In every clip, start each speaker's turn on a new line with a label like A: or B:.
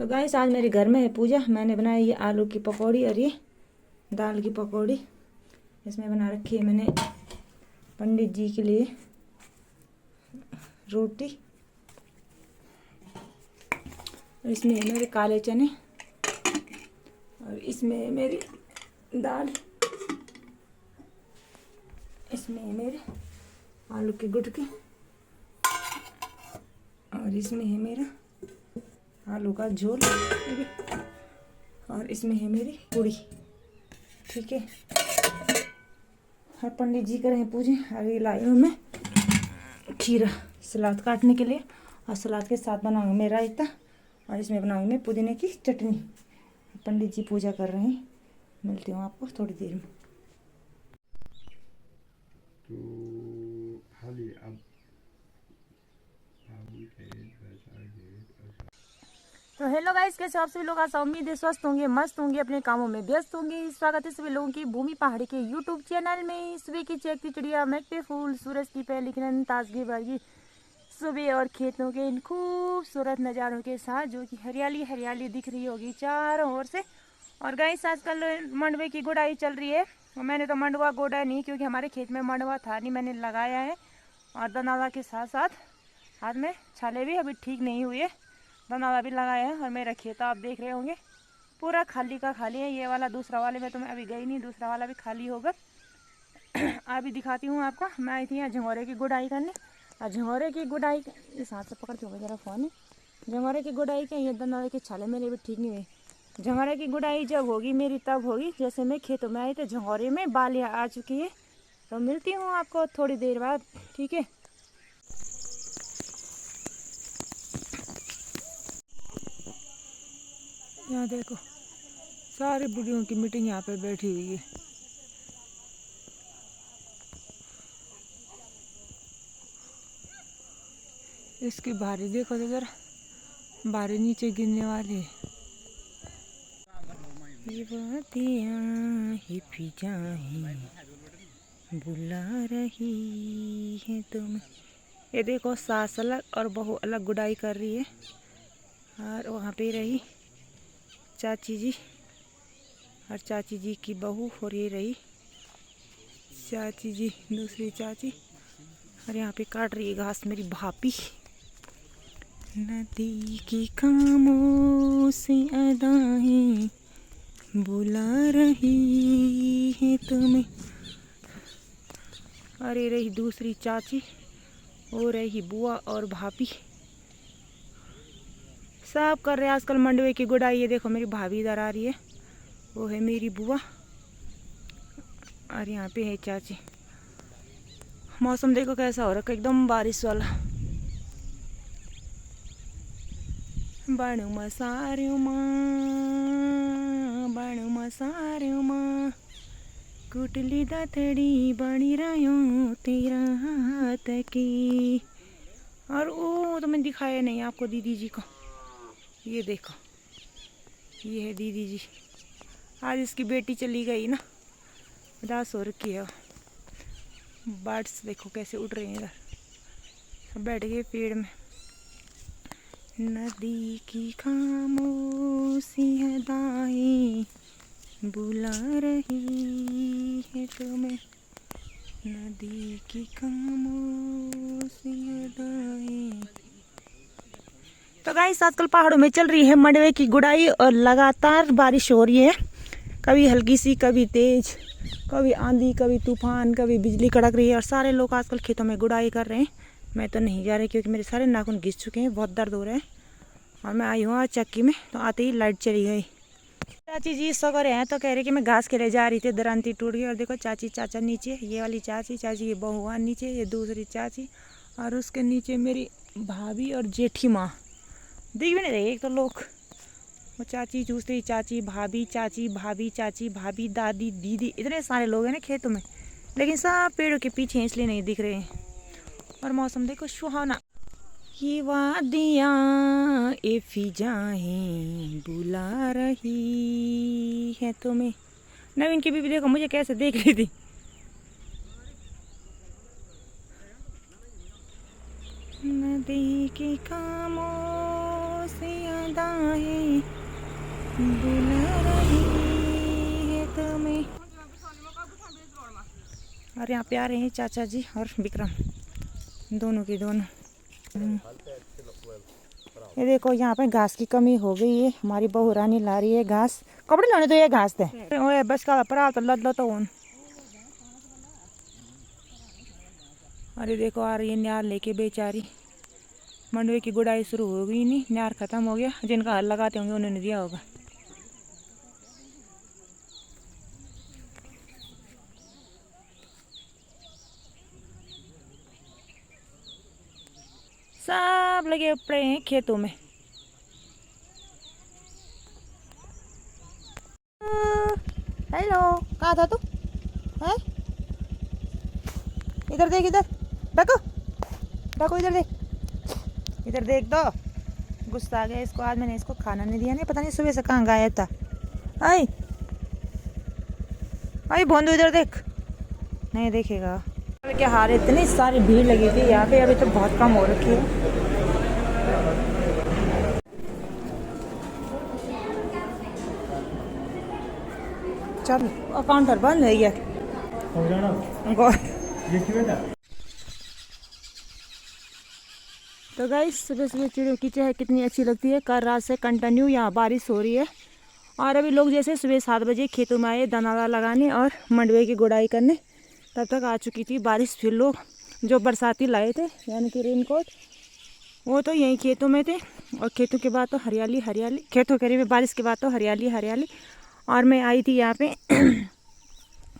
A: तो गाइस आज मेरे घर में है पूजा। मैंने बनाई ये आलू की पकौड़ी और ये दाल की पकौड़ी। इसमें बना रखी है मैंने पंडित जी के लिए रोटी। और इसमें है मेरे काले चने और इसमें है मेरी दाल। इसमें है मेरे आलू की गुटकी और इसमें है मेरा आलू का झोल और इसमें है मेरी पूड़ी। ठीक है, और पंडित जी कर रहे हैं पूजे। अभी लाई हूँ मैं खीरा सलाद काटने के लिए और सलाद के साथ बनाऊंगी मैं रायता और इसमें बनाऊंगी मैं पुदीने की चटनी। पंडित जी पूजा कर रहे हैं। मिलती हूँ आपको थोड़ी देर में। तो हेलो गाइस, कैसे आप सभी लोग? आशा उम्मीद है स्वस्थ होंगे, मस्त होंगे, अपने कामों में व्यस्त होंगे। स्वागत है सभी लोगों की भूमि पहाड़ी के यूट्यूब चैनल में। सुबह की चहकती चिड़िया, महकते फूल, सूरज की पहली किरण, ताजगी भरी सुबह और खेतों के इन खूबसूरत नज़ारों के साथ जो कि हरियाली हरियाली दिख रही होगी चारों ओर से। और गाइस आजकल मंडवे की गुड़ाई चल रही है और मैंने तो मंडवा गोड़ा नहीं, क्योंकि हमारे खेत में मंडवा था नहीं, मैंने लगाया है। और दनावा के साथ साथ हाथ में छाले भी अभी ठीक नहीं हुए, दनावा भी लगाया है। और मेरा खेत आप देख रहे होंगे पूरा खाली का खाली है। ये वाला दूसरा वाले में तो मैं अभी गई नहीं, दूसरा वाला भी खाली होगा। अभी दिखाती हूँ आपको। मैं आई थी यहाँ झंगोरे की गुड़ाई करने और झंगोरे की गुड़ाई इस हाथ से पकड़ती हूँ जरा फ़ोन है। झंगोरे की गुड़ाई के ये दनावे के छाले मेरे भी ठीक नहीं हुए। झंगोरे की गुड़ाई जब होगी मेरी तब होगी। जैसे मैं खेतों में आई तो झंगोरे में बालियाँ आ चुकी है। तो मिलती हूँ आपको थोड़ी देर बाद, ठीक है। यहाँ देखो सारी बुढ़ियों की मीटिंग यहाँ पे बैठी हुई है। इसकी भारी देखो तो जरा, भारी नीचे गिरने वाली है। ये बातियाँ ही फिजाएं बुला रही है तुम्हें। ये देखो सास अलग और बहू अलग गुड़ाई कर रही है। और वहाँ पे रही चाची जी और चाची जी की बहू, और ये रही चाची जी दूसरी चाची। और यहाँ पे काट रही है घास मेरी भाभी। नदी की खामोशी अदाएं बुला रही है तुम्हें। अरे रही दूसरी चाची, वो रही बुआ और भाभी। सब कर रहे हैं आजकल मंडवे की गुड़ाई। ये देखो मेरी भाभी इधर आ रही है, वो है मेरी बुआ और यहाँ पे है चाची। मौसम देखो कैसा हो रखा है, एकदम बारिश वाला। बाणु मसार्यो माँ, बाणु मसार्यो माँ, कुटली दथड़ी बनी रह्यो तेरा हाथ की। और वो तो मैंने दिखाया नहीं आपको दीदी जी को। ये देखो ये है दीदी जी। आज इसकी बेटी चली गई ना, उदास हो रखी है। बर्ड्स देखो कैसे उड़ रहे हैं इधर, सब बैठ गए पेड़ में। नदी की खामोशी अदाएं बुला रही है तुम्हें। नदी की खामोशी अदाएं। तो गाइस आजकल पहाड़ों में चल रही है मंडवे की गुड़ाई और लगातार बारिश हो रही है। कभी हल्की सी, कभी तेज, कभी आंधी, कभी तूफान, कभी बिजली कड़क रही है। और सारे लोग आजकल खेतों में गुड़ाई कर रहे हैं। मैं तो नहीं जा रही क्योंकि मेरे सारे नाखून घिस चुके हैं, बहुत दर्द हो रहा है। और मैं आई हूँ आज चक्की में, तो आते ही लाइट चली गई। चाची जी सो रहे हैं तो कह रहे कि मैं घास के लिए जा रही थी, दरांती टूट गई। और देखो चाची चाचा नीचे, ये वाली चाची, चाची की बहुआ नीचे, ये दूसरी चाची, और उसके नीचे मेरी भाभी और जेठी माँ। दिख भी नहीं रही एक तो लोग, वो चाची दूसरी चाची, भाभी चाची, भाभी चाची, भाभी दादी दीदी, इतने सारे लोग हैं ना खेतों में, लेकिन सब पेड़ों के पीछे हैं इसलिए नहीं दिख रहे हैं। और मौसम देखो सुहावना। ये वादियाँ ए फिजाएं बुला रही है तुम्हें। नवीन की बीबी देखो मुझे कैसे देख रही थी। नदी की खामोशी सी अदाएं बुला रही है तुम्हें। और यहाँ पे आ रहे हैं चाचा जी और विक्रम, दोनों के दोनों। ये देखो यहाँ पे घास की कमी हो गई है, हमारी बहू रानी ला रही है घास। कपड़े लाने तो ये घास थे ओए बस का पर तो लद लो तो उन। अरे देखो आ रही है न्यार लेके बेचारी। मंडवे की गुड़ाई शुरू हो गई, नहीं न्यार खत्म हो गया, जिनका हल लगाते होंगे उन्होंने दिया होगा। सब लगे पड़े हैं खेतों में। हेलो, कहाँ था तू? हैं? इधर देख, इधर डाको डाको, इधर देख, इधर देख। दो गुस्सा आ गया इसको, आज मैंने इसको खाना नहीं दिया, नहीं पता नहीं सुबह से कहाँ गायब था। आई आई भोंदू, इधर देख, नहीं देखेगा। अभी क्या हार, इतनी सारी भीड़ लगी थी यहाँ पे, अभी तो बहुत कम हो रखी है। चल काउंटर बंद है ये। तो गाइस सुबह सुबह चिड़ियों की चहक कितनी अच्छी लगती है। कल रात से कंटिन्यू यहाँ बारिश हो रही है और अभी लोग जैसे सुबह 7 बजे खेतों में आए दाना लगाने और मंडवे की गुड़ाई करने, तब तक आ चुकी थी बारिश। फिर लोग जो बरसाती लाए थे यानी कि रेनकोट, वो तो यहीं खेतों में थे। और खेतों के बाद तो हरियाली हरियाली, खेतों करीब बारिश के बाद तो हरियाली हरियाली। और मैं आई थी यहाँ पे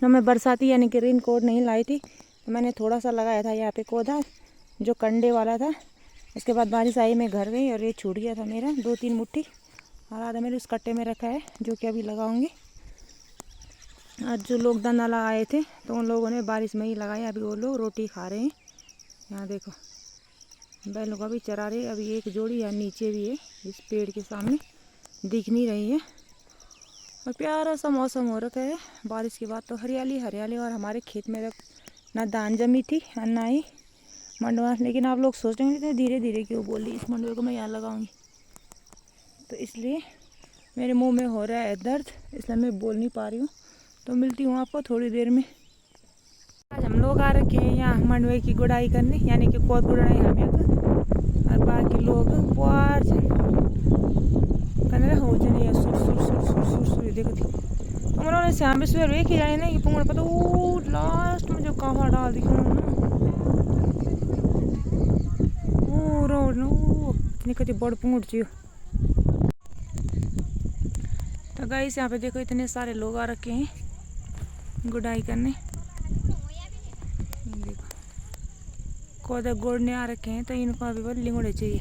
A: तो मैं बरसाती यानी कि रेनकोट नहीं लाई थी, तो मैंने थोड़ा सा लगाया था यहाँ पे पौधा जो कंडे वाला था। उसके बाद बारिश आई, मैं घर गई और ये छूट गया था मेरा 2-3 मुट्ठी, और आधा मेरे उस कट्टे में रखा है जो कि अभी लगाऊंगी। आज जो लोग दाना लगाए थे तो उन लोगों ने बारिश में ही लगाया, अभी वो लोग रोटी खा रहे हैं। यहाँ देखो बैलों का भी चरा रहे। अभी एक जोड़ी यहाँ नीचे भी है, इस पेड़ के सामने दिख नहीं रही है। और प्यारा सा मौसम हो रखा है, बारिश के बाद तो हरियाली हरियाली। और हमारे खेत में ना धान जमी थी और ना ही मंडवा। लेकिन आप लोग सोच रहे हैं इतने धीरे धीरे क्यों बोल रही, इस मंडवे को मैं यहाँ लगाऊंगी तो इसलिए मेरे मुंह में हो रहा है दर्द, इसलिए मैं बोल नहीं पा रही हूँ। तो मिलती हूँ आपको थोड़ी देर में। आज हम लोग आ रखे हैं यहाँ मंडवे की गुड़ाई करने, यानी कि कोद गुड़ाई हमें, और बाकी लोग बाहर कन्हरा हो जाने सुर सुर सुर सुर सुर सुर देखो थी। तो उन्होंने शाम में सुबह वेख ही जाने ना कि पुंगड़ पता वो लास्ट में जो काफा डाल दिखा ना वो रोड ना इतनी कति बड़ पुंगड़ चाहिए। तो गाइस यहाँ पे देखो इतने सारे लोग आ रखे हैं गुड़ाई करने। देखो कोदा गोड़ने आ रखे हैं, तो इनको अभी बस लिंगोड़े चाहिए।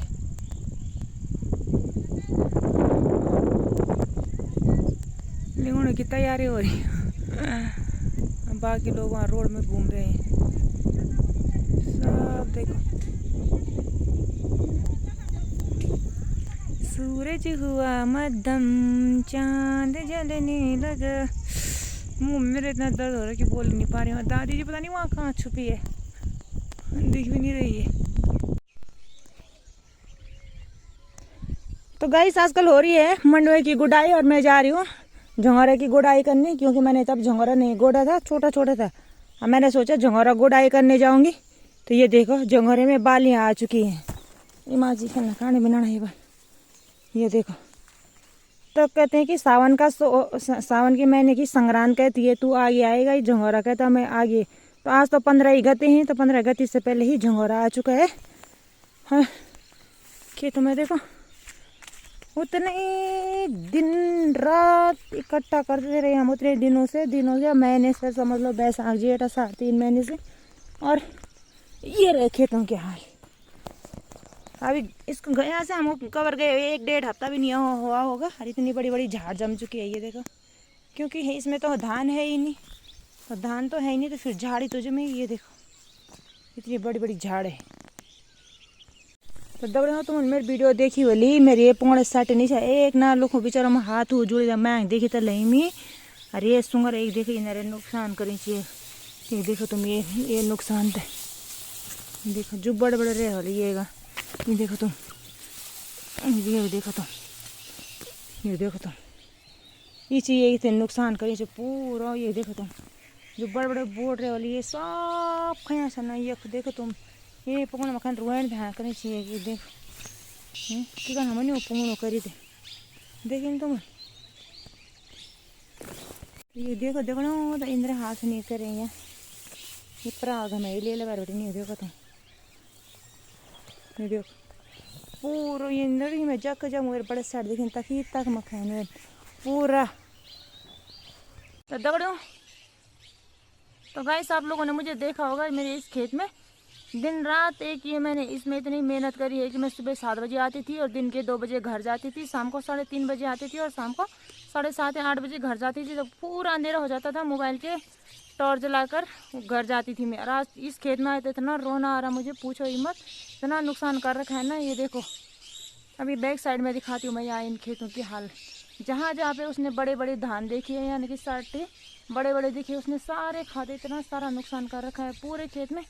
A: लिंगोड़े की तैयारी हो रही है। बाकी लोग वहाँ रोड में घूम रहे हैं सब। देखो सूरज हुआ मध्यम चांद जलने लगा। मुंह में मेरे इतना दर्द हो रहा है कि बोल नहीं पा रही हूँ। दादी जी पता नहीं वहाँ कहाँ छुपी है, दिख भी नहीं रही है। तो गाइस आजकल हो रही है मंडवे की गुड़ाई और मैं जा रही हूँ झंगोरा की गुड़ाई करने, क्योंकि मैंने तब झंगोरा नहीं गोड़ा था, छोटा छोटा था। अब मैंने सोचा झंगोरा गुड़ाई करने जाऊंगी। तो ये देखो झंगोरे में बालियाँ आ चुकी हैं। इमा जी खेलना खाने बनाना है बार, ये देखो। तो कहते हैं कि सावन का सावन के महीने की संक्रांत कहती है, तू आगे आएगा, ये झंगोरा कहता मैं आगे। तो आज तो 15 ही गते हैं, तो 15 गति से पहले ही झंगोरा आ चुका है। हाँ खेतों में देखो उतने दिन रात इकट्ठा करते रहे हम, उतने दिनों से महीने से समझ लो, बैसाख जेठ आषाढ़ 3 महीने से। और ये रहे खेतों के हाल। अभी इसको गया से हम कवर गए 1-1.5 हफ्ता भी नहीं हुआ होगा, और इतनी बड़ी बड़ी झाड़ जम चुकी है। ये देखो क्योंकि इसमें तो धान है ही नहीं, तो धान तो है ही नहीं, तो फिर झाड़ ही तो जमेगी। ये देखो इतनी बड़ी बड़ी झाड़ है। तो दबड़े तुम मेरी वीडियो देखी बोली मेरी ये पोंगड़े सट नहीं है एक ना लोग बेचारा में हाथ हो जुड़ मैं देखी तो लही मी। अरे ये सुंगर एक देखो इन्हें नुकसान करी चाहिए। ये देखो तुम ये नुकसान तो देखो जो बड़े बड़े रहे वाले ये देखो तुम ये देखो तुम, ये देखो तुम, ये चीज़ इतने नुकसान करी से पूरा। ये देखो तुम, जो बड़े बड़े बोर्ड रहे वाली ये सब खाया सन। ये देखो तुम, ये पकड़ मकान रुआन ध्यान करनी चाहिए। ये देखो कि हम नहीं पकड़ो करी थे, देखिए तुम। ये देखो देखो ना, तो इंद्र हाथ नहीं करे यहाँ। ये प्राग हमें ले लगा रोटी नहीं। देखो तुम, ये देखो पूरा ये इंद्र में जग जग मेरे बड़े साइड देखें तक तक मकान पूरा। तो दगड़ो, तो गाइस आप लोगों ने मुझे देखा होगा मेरे इस खेत में दिन रात एक ये मैंने इसमें इतनी मेहनत करी है कि मैं सुबह 7 बजे आती थी और दिन के 2 बजे घर जाती थी, शाम को 3:30 बजे आती थी और शाम को 7:30 या 8 बजे घर जाती थी। तो पूरा अंधेरा हो जाता था, मोबाइल के टॉर्च जलाकर घर जाती थी मैं। और आज इस खेत में आए तो इतना रोना आ रहा मुझे, पूछो ही मत, इतना नुकसान कर रखा है ना। ये देखो अभी बैक साइड में दिखाती हूँ मैं यहाँ इन खेतों की हाल। जहाँ जहाँ पे उसने बड़े बड़े धान देखी है, यानी कि 60 बड़े बड़े दिखे, उसने सारे खाते इतना सारा नुकसान कर रखा है पूरे खेत में।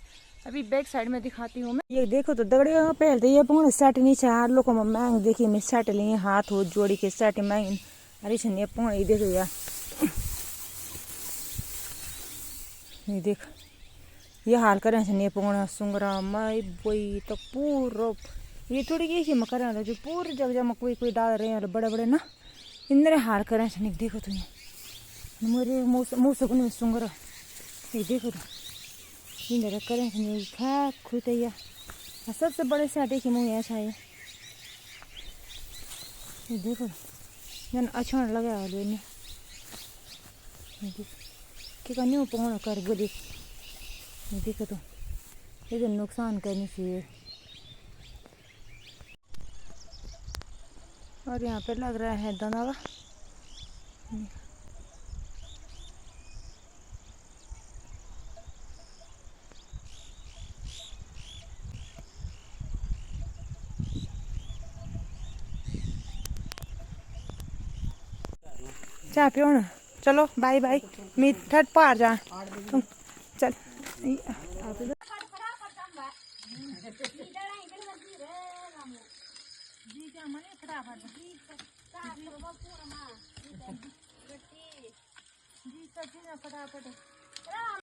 A: अभी बैक साइड में दिखाती हूँ मैं। ये देखो तो दगड़े पहले ये पौने सेट नीचे हार लोग मांग देखिए मैं सेट लिए हाथ हो जोड़ी के सेट मांग। अरे छे पौने देखो यार, ये देख ये हाल करें छे पौना सुंगरा माई बोई तो पूरा। ये थोड़ी की मकर जो पूरी जगह में कोई डाल रहे हैं बड़े बड़े ना, इंद्र हाल करें छे। देखो तो ये मेरे मुँह से सुंगरा। ये देखो तो इंद्र करें छे खा खुद सबसे बड़े साटे की मुँह ऐसा है। ये देखो जन अच्छा लगा वाले ने कि कन्या पौना कर बोली। ये देखो तो ये तो नुकसान करनी चाहिए। और यहाँ पे लग रहा है दनावा। चाय पियो ना, चलो बाय बाय। मी थर्ड पार जा तुम चल। फटाफट